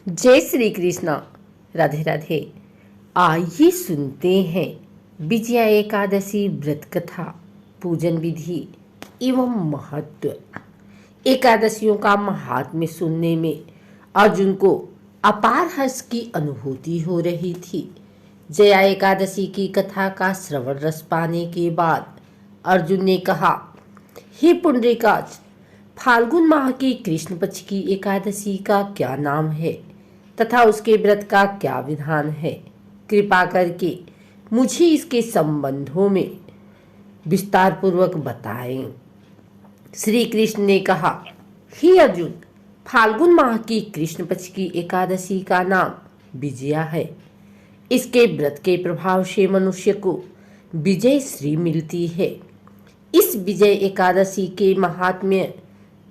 जय श्री कृष्णा। राधे राधे। आइए सुनते हैं विजया एकादशी व्रत कथा, पूजन विधि एवं महत्व। एकादशियों का महात्म्य सुनने में अर्जुन को अपार हर्ष की अनुभूति हो रही थी। जया एकादशी की कथा का श्रवण रस पाने के बाद अर्जुन ने कहा, हे पुंडरीकाक्ष, फाल्गुन माह की कृष्ण पक्ष की एकादशी का क्या नाम है तथा उसके व्रत का क्या विधान है? कृपा करके मुझे इसके संबंधों में विस्तार पूर्वक बताएं। श्री कृष्ण ने कहा, हे अर्जुन, फाल्गुन माह की कृष्ण पक्ष की एकादशी का नाम विजया है। इसके व्रत के प्रभाव से मनुष्य को विजय श्री मिलती है। इस विजय एकादशी के महात्म्य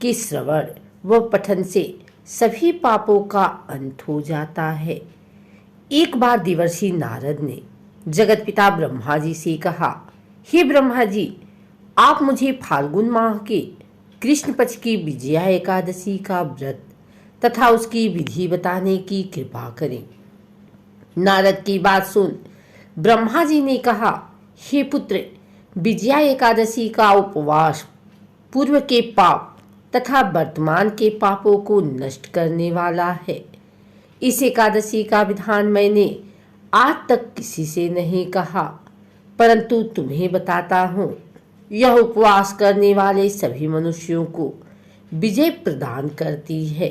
के श्रवण व पठन से सभी पापों का अंत हो जाता है। एक बार देवर्षि नारद ने जगत पिता ब्रह्मा जी से कहा, हे ब्रह्मा जी, आप मुझे फाल्गुन माह के कृष्ण पक्ष की विजया एकादशी का व्रत तथा उसकी विधि बताने की कृपा करें। नारद की बात सुन ब्रह्मा जी ने कहा, हे पुत्र, विजया एकादशी का उपवास पूर्व के पाप तथा वर्तमान के पापों को नष्ट करने वाला है। इस एकादशी का विधान मैंने आज तक किसी से नहीं कहा, परंतु तुम्हें बताता हूँ। यह उपवास करने वाले सभी मनुष्यों को विजय प्रदान करती है।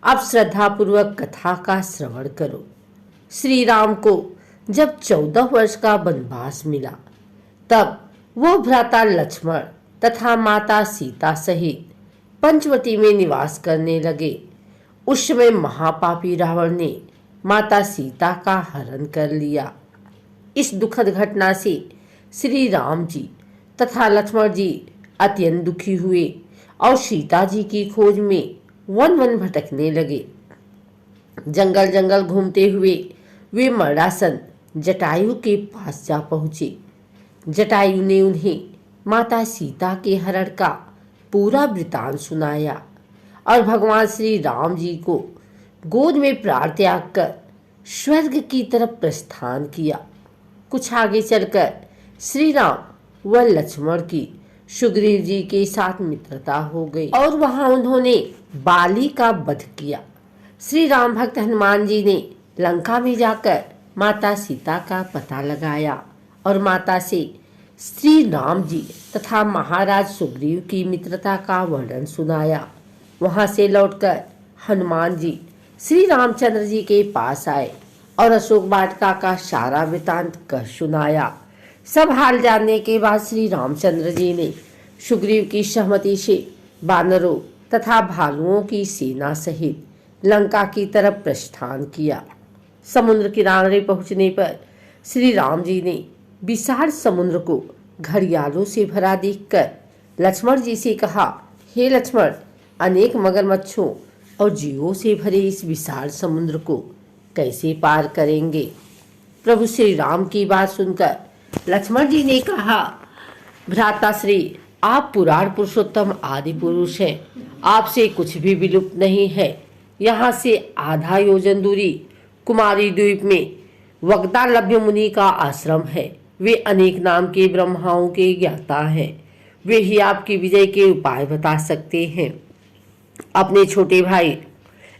अब श्रद्धापूर्वक कथा का श्रवण करो। श्री राम को जब 14 वर्ष का वनवास मिला, तब वह भ्राता लक्ष्मण तथा माता सीता सहित पंचवटी में निवास करने लगे। उस समय महापापी रावण ने माता सीता का हरण कर लिया। इस दुखद घटना से श्री राम जी तथा लक्ष्मण जी अत्यंत दुखी हुए और सीता जी की खोज में वन वन भटकने लगे। जंगल जंगल घूमते हुए वे मरणासन जटायु के पास जा पहुंचे। जटायु ने उन्हें माता सीता के हरण का पूरा वृतांत सुनाया और भगवान श्री राम जी को गोद में प्राण त्याग कर स्वर्ग की तरफ प्रस्थान किया। कुछ आगे चलकर श्री राम व लक्ष्मण की सुग्रीव जी के साथ मित्रता हो गई और वहां उन्होंने बाली का वध किया। श्री राम भक्त हनुमान जी ने लंका में जाकर माता सीता का पता लगाया और माता से श्री राम जी तथा महाराज सुग्रीव की मित्रता का वर्णन सुनाया। वहां से लौटकर हनुमान जी श्री रामचंद्र जी के पास आए और अशोक वाटिका का सारा वृतांत कर सुनाया। सब हाल जानने के बाद श्री रामचंद्र जी ने सुग्रीव की सहमति से वानरों तथा भालुओं की सेना सहित लंका की तरफ प्रस्थान किया। समुद्र किनारे पहुंचने पर श्री राम जी ने विशाल समुद्र को घड़ियालों से भरा देखकर लक्ष्मण जी से कहा, हे लक्ष्मण, अनेक मगरमच्छों और जीवों से भरे इस विशाल समुद्र को कैसे पार करेंगे? प्रभु श्री राम की बात सुनकर लक्ष्मण जी ने कहा, भ्राता श्री, आप पुराण पुरुषोत्तम आदि पुरुष हैं। आपसे कुछ भी विलुप्त नहीं है। यहाँ से आधा योजन दूरी कुमारी द्वीप में वक्तालभ्य मुनि का आश्रम है। वे अनेक नाम के ब्रह्माओं के ज्ञाता हैं। वे ही आपकी विजय के उपाय बता सकते हैं। अपने छोटे भाई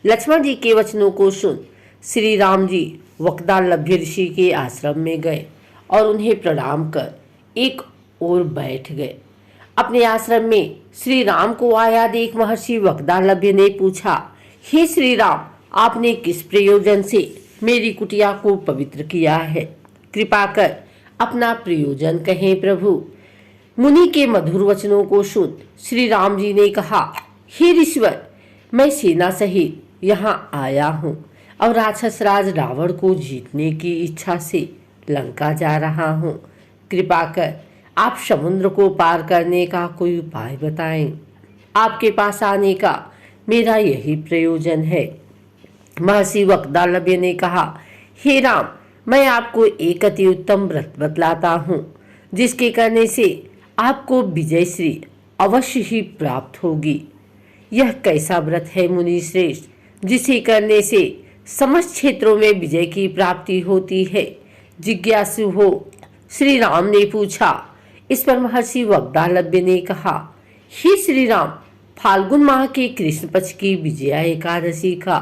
लक्ष्मण जी के वचनों को सुन श्री राम जी वक्तालभ्य ऋषि के आश्रम में गए और उन्हें प्रणाम कर एक ओर बैठ गए। अपने आश्रम में श्री राम को आया देख महर्षि वक्तालभ्य ने पूछा, हे श्री राम, आपने किस प्रयोजन से मेरी कुटिया को पवित्र किया है? कृपा कर अपना प्रयोजन कहें प्रभु। मुनि के मधुर वचनों को सुन श्री राम जी ने कहा, हे ऋषिवर, मैं सेना सहित यहाँ आया हूँ और राक्षस राज रावण को जीतने की इच्छा से लंका जा रहा हूँ। कृपा कर आप समुद्र को पार करने का कोई उपाय बताएं। आपके पास आने का मेरा यही प्रयोजन है। महर्षि वक्तालभ्य ने कहा, हे राम, मैं आपको एक अति उत्तम व्रत बतलाता हूँ, जिसके करने से आपको विजय श्री अवश्य ही प्राप्त होगी। यह कैसा व्रत है मुनि श्रेष्ठ, जिसे करने से समस्त क्षेत्रों में विजय की प्राप्ति होती है। जिज्ञासु हो श्री राम ने पूछा। इस पर महर्षि वग्दालव्य ने कहा, हे श्री राम, फाल्गुन माह के कृष्ण पक्ष की विजया एकादशी का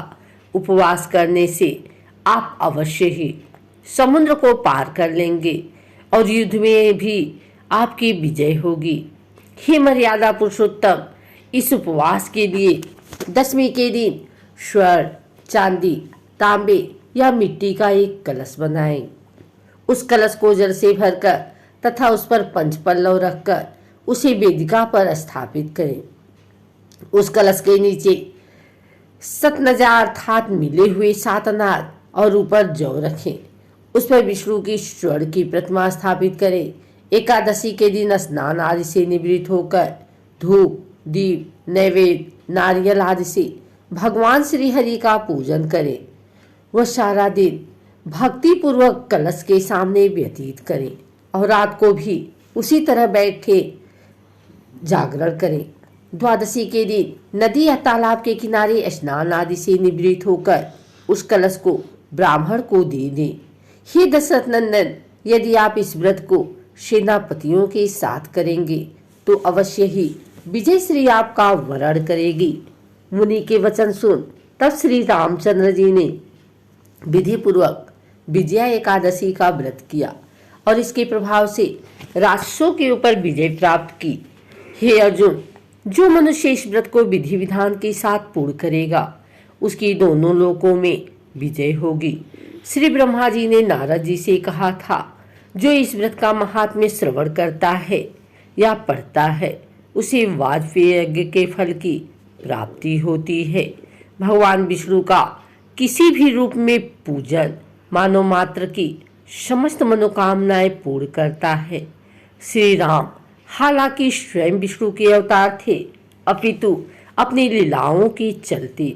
उपवास करने से आप अवश्य ही समुद्र को पार कर लेंगे और युद्ध में भी आपकी विजय होगी। हे मर्यादा पुरुषोत्तम, इस उपवास के लिए दशमी के दिन स्वर्ण, चांदी, तांबे या मिट्टी का एक कलश बनाएं। उस कलश को जल से भरकर तथा उस पर पंचपल्लव रखकर उसे वेदिका पर स्थापित करें। उस कलश के नीचे सतनजा अर्थात मिले हुए 7 अनार और ऊपर जौ रखें। उस पर विष्णु की स्वर्ण की प्रतिमा स्थापित करें। एकादशी के दिन स्नान आदि से निवृत्त होकर धूप, दीप, नैवेद्य, नारियल आदि से भगवान श्री हरि का पूजन करें। वह सारा दिन भक्ति पूर्वक कलश के सामने व्यतीत करें और रात को भी उसी तरह बैठे जागरण करें। द्वादशी के दिन नदी या तालाब के किनारे स्नान आदि से निवृत्त होकर उस कलश को ब्राह्मण को दे दें। हे दशरथ नंदन, यदि आप इस व्रत को सेनापतियों के साथ करेंगे तो अवश्य ही विजय श्री आपका वरण करेगी। मुनि के वचन सुन तब श्री रामचंद्र जी ने विधि पूर्वक विजया एकादशी का व्रत किया और इसके प्रभाव से राक्षसों के ऊपर विजय प्राप्त की। हे अर्जुन, जो मनुष्य इस व्रत को विधि विधान के साथ पूर्ण करेगा उसकी दोनों लोकों में विजय होगी। श्री ब्रह्मा जी ने नारद जी से कहा था, जो इस व्रत का महात्म्य श्रवण करता है या पढ़ता है उसे वाजपेयी यज्ञ के फल की प्राप्ति होती है। भगवान विष्णु का किसी भी रूप में पूजन मानव मात्र की समस्त मनोकामनाएं पूर्ण करता है। श्री राम हालांकि स्वयं विष्णु के अवतार थे, अपितु अपनी लीलाओं के चलते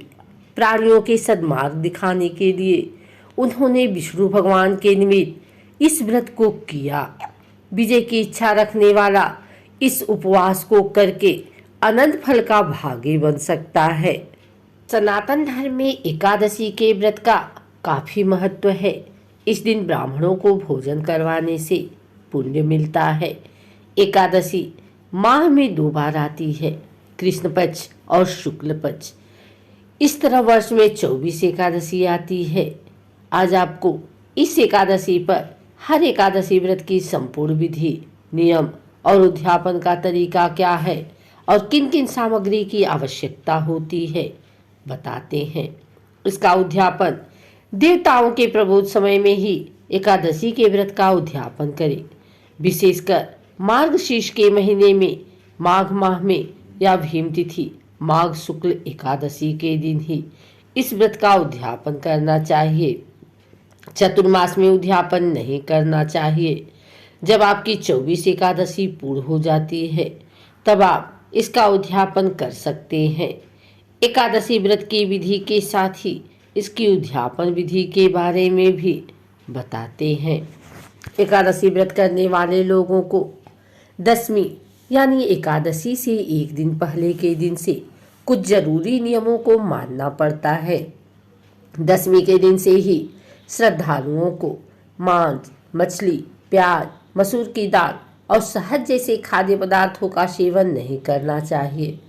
प्राणियों के सद्मार्ग दिखाने के लिए उन्होंने विष्णु भगवान के निमित्त इस व्रत को किया। विजय की इच्छा रखने वाला इस उपवास को करके अनंत फल का भागी बन सकता है। सनातन धर्म में एकादशी के व्रत का काफी महत्व है। इस दिन ब्राह्मणों को भोजन करवाने से पुण्य मिलता है। एकादशी माह में 2 बार आती है, कृष्ण पक्ष और शुक्ल पक्ष। इस तरह वर्ष में 24 एकादशी आती है। आज आपको इस एकादशी पर हर एकादशी व्रत की संपूर्ण विधि, नियम और उद्यापन का तरीका क्या है और किन किन सामग्री की आवश्यकता होती है बताते हैं। इसका उद्यापन देवताओं के प्रबोध समय में ही एकादशी के व्रत का उद्यापन करें। विशेषकर मार्गशीर्ष के महीने में, माघ माह में या भीम तिथि माघ शुक्ल एकादशी के दिन ही इस व्रत का उद्यापन करना चाहिए। चतुर्मास में उद्यापन नहीं करना चाहिए। जब आपकी 24 एकादशी पूर्ण हो जाती है तब आप इसका उद्यापन कर सकते हैं। एकादशी व्रत की विधि के साथ ही इसकी उद्यापन विधि के बारे में भी बताते हैं। एकादशी व्रत करने वाले लोगों को दशमी यानी एकादशी से एक दिन पहले के दिन से कुछ जरूरी नियमों को मानना पड़ता है। दशमी के दिन से ही श्रद्धालुओं को मांस, मछली, प्याज, मसूर की दाल और शहद जैसे खाद्य पदार्थों का सेवन नहीं करना चाहिए।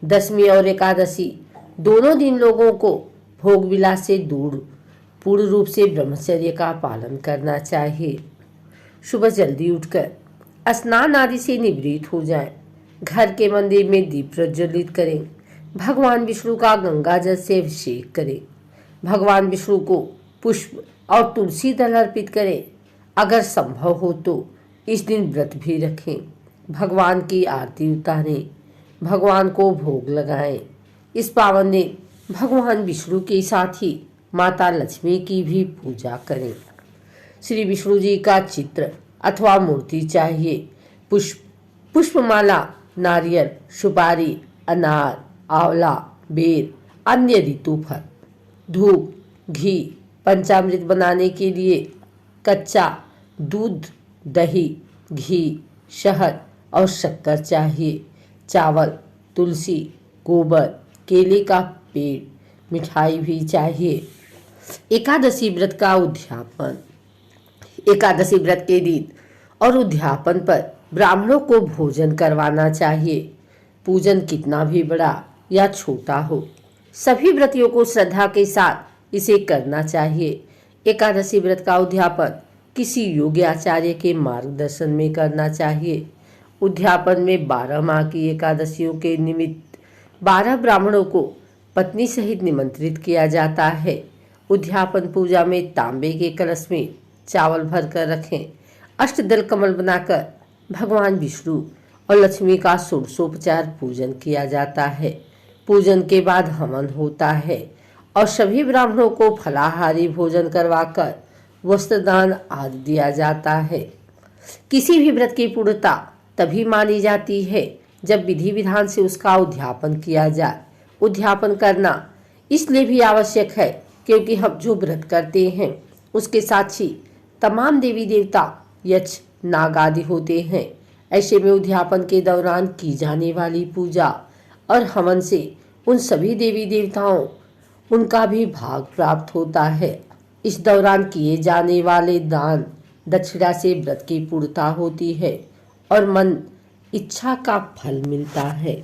दशमी और एकादशी दोनों दिन लोगों को भोग विलास से दूर पूर्ण रूप से ब्रह्मचर्य का पालन करना चाहिए। सुबह जल्दी उठकर स्नान आदि से निवृत्त हो जाएं। घर के मंदिर में दीप प्रज्वलित करें। भगवान विष्णु का गंगा जल से अभिषेक करें। भगवान विष्णु को पुष्प और तुलसी दल अर्पित करें। अगर संभव हो तो इस दिन व्रत भी रखें। भगवान की आरती उतारें। भगवान को भोग लगाएं। इस पावन दिन भगवान विष्णु के साथ ही माता लक्ष्मी की भी पूजा करें। श्री विष्णु जी का चित्र अथवा मूर्ति चाहिए। पुष्पमाला, नारियल, सुपारी, अनार, आंवला, बेर, अन्य ऋतु फल, धूप, घी, पंचामृत बनाने के लिए कच्चा दूध, दही, घी, शहद और शक्कर चाहिए। चावल, तुलसी, गोबर, केले का पेड़, मिठाई भी चाहिए। एकादशी व्रत का उद्यापन। एकादशी व्रत के दिन और उद्यापन पर ब्राह्मणों को भोजन करवाना चाहिए। पूजन कितना भी बड़ा या छोटा हो, सभी व्रतियों को श्रद्धा के साथ इसे करना चाहिए। एकादशी व्रत का उद्यापन किसी योग्य आचार्य के मार्गदर्शन में करना चाहिए। उद्यापन में 12 माह की एकादशियों के निमित्त 12 ब्राह्मणों को पत्नी सहित निमंत्रित किया जाता है। उद्यापन पूजा में तांबे के कलश में चावल भरकर रखें। अष्टदल कमल बनाकर भगवान विष्णु और लक्ष्मी का षोडशोपचार पूजन किया जाता है। पूजन के बाद हवन होता है और सभी ब्राह्मणों को फलाहारी भोजन करवाकर वस्त्रदान आदि दिया जाता है। किसी भी व्रत की पूर्णता तभी मानी जाती है जब विधि विधान से उसका उद्यापन किया जाए। उद्यापन करना इसलिए भी आवश्यक है क्योंकि हम जो व्रत करते हैं उसके साक्षी तमाम देवी देवता, यक्ष, नाग आदि होते हैं। ऐसे में उद्यापन के दौरान की जाने वाली पूजा और हवन से उन सभी देवी देवताओं उनका भी भाग प्राप्त होता है। इस दौरान किए जाने वाले दान दक्षिणा से व्रत की पूर्णता होती है और मन इच्छा का फल मिलता है।